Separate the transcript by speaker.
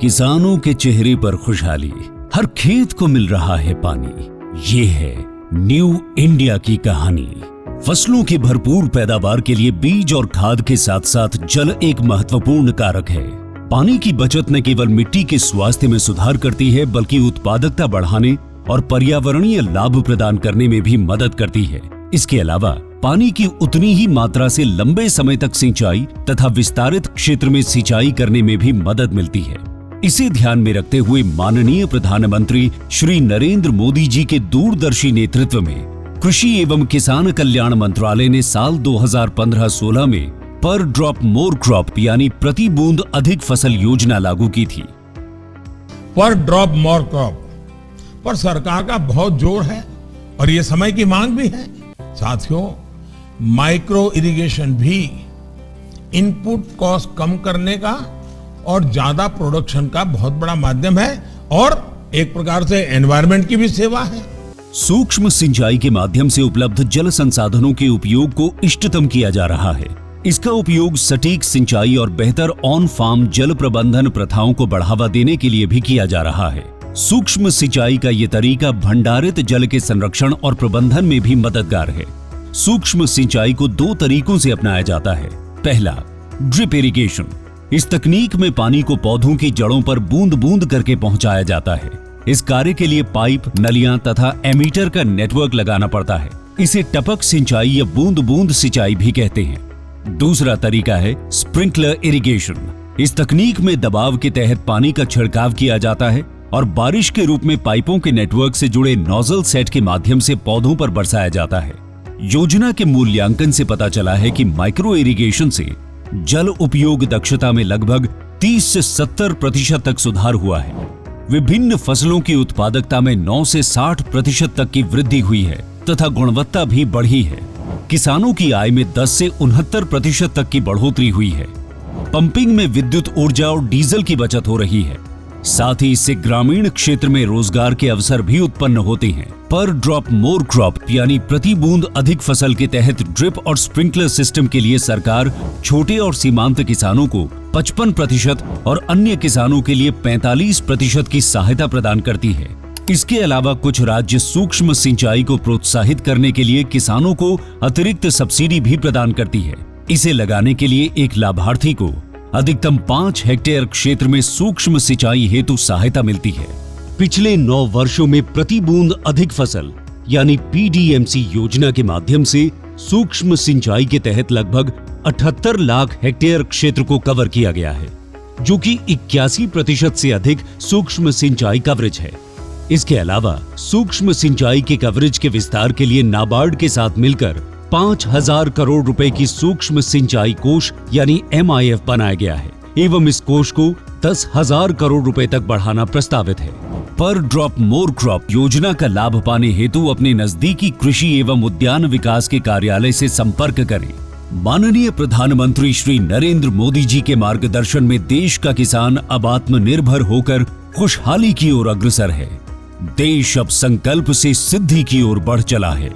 Speaker 1: किसानों के चेहरे पर खुशहाली, हर खेत को मिल रहा है पानी। ये है न्यू इंडिया की कहानी। फसलों की भरपूर पैदावार के लिए बीज और खाद के साथ साथ जल एक महत्वपूर्ण कारक है। पानी की बचत न केवल मिट्टी के स्वास्थ्य में सुधार करती है, बल्कि उत्पादकता बढ़ाने और पर्यावरणीय लाभ प्रदान करने में भी मदद करती है। इसके अलावा पानी की उतनी ही मात्रा से लंबे समय तक सिंचाई तथा विस्तारित क्षेत्र में सिंचाई करने में भी मदद मिलती है। इसे ध्यान में रखते हुए माननीय प्रधानमंत्री श्री नरेंद्र मोदी जी के दूरदर्शी नेतृत्व में कृषि एवं किसान कल्याण मंत्रालय ने साल 2015-16 में पर ड्रॉप मोर क्रॉप यानी प्रति बूंद अधिक फसल योजना लागू की थी।
Speaker 2: पर ड्रॉप मोर क्रॉप पर सरकार का बहुत जोर है और ये समय की मांग भी है। साथियों, माइक्रो इरिगेशन भी इनपुट कॉस्ट कम करने का और ज्यादा प्रोडक्शन का बहुत बड़ा माध्यम है और एक प्रकार से एनवायरनमेंट की भी सेवा है।
Speaker 1: सूक्ष्म सिंचाई के माध्यम से उपलब्ध जल संसाधनों के उपयोग को इष्टतम किया जा रहा है। इसका उपयोग सटीक सिंचाई और बेहतर ऑन फार्म जल प्रबंधन प्रथाओं को बढ़ावा देने के लिए भी किया जा रहा है। सूक्ष्म सिंचाई का ये तरीका भंडारित जल के संरक्षण और प्रबंधन में भी मददगार है। सूक्ष्म सिंचाई को दो तरीकों से अपनाया जाता है। पहला, ड्रिप इरिगेशन। इस तकनीक में पानी को पौधों की जड़ों पर बूंद बूंद करके पहुंचाया जाता है। इस कार्य के लिए पाइप, नलियां तथा एमीटर का नेटवर्क लगाना पड़ता है। इसे टपक सिंचाई या बूंद बूंद सिंचाई भी कहते हैं। दूसरा तरीका है स्प्रिंकलर इरिगेशन। इस तकनीक में दबाव के तहत पानी का छिड़काव किया जाता है और बारिश के रूप में पाइपों के नेटवर्क से जुड़े नोजल सेट के माध्यम से पौधों पर बरसाया जाता है। योजना के मूल्यांकन से पता चला है कि माइक्रो इरिगेशन से जल उपयोग दक्षता में लगभग 30 से 70% तक सुधार हुआ है। विभिन्न फसलों की उत्पादकता में 9 से 60% तक की वृद्धि हुई है तथा गुणवत्ता भी बढ़ी है। किसानों की आय में 10 से 69% तक की बढ़ोतरी हुई है। पंपिंग में विद्युत ऊर्जा और डीजल की बचत हो रही है। साथ ही इससे ग्रामीण क्षेत्र में रोजगार के अवसर भी उत्पन्न होते हैं। पर ड्रॉप मोर क्रॉप यानी प्रति बूंद अधिक फसल के तहत ड्रिप और स्प्रिंकलर सिस्टम के लिए सरकार छोटे और सीमांत किसानों को 55% और अन्य किसानों के लिए 45% की सहायता प्रदान करती है। इसके अलावा कुछ राज्य सूक्ष्म सिंचाई को प्रोत्साहित करने के लिए किसानों को अतिरिक्त सब्सिडी भी प्रदान करती है। इसे लगाने के लिए एक लाभार्थी को अधिकतम 5 हेक्टेयर क्षेत्र में सूक्ष्म सिंचाई हेतु सहायता मिलती है। पिछले 9 वर्षों में प्रति बूंद अधिक फसल यानी पीडीएमसी योजना के माध्यम से सूक्ष्म सिंचाई के तहत लगभग 78 लाख हेक्टेयर क्षेत्र को कवर किया गया है, जो कि 81% से अधिक सूक्ष्म सिंचाई कवरेज है। इसके अलावा सूक्ष्म सिंचाई के कवरेज के विस्तार के लिए नाबार्ड के साथ मिलकर 5,000 करोड़ रुपए की सूक्ष्म सिंचाई कोष यानी MIF बनाया गया है एवं इस कोष को 10,000 करोड़ रुपए तक बढ़ाना प्रस्तावित है। पर ड्रॉप मोर क्रॉप योजना का लाभ पाने हेतु अपने नजदीकी कृषि एवं उद्यान विकास के कार्यालय से संपर्क करें। माननीय प्रधानमंत्री श्री नरेंद्र मोदी जी के मार्गदर्शन में देश का किसान अब आत्मनिर्भर होकर खुशहाली की ओर अग्रसर है। देश अब संकल्प से सिद्धि की ओर बढ़ चला है।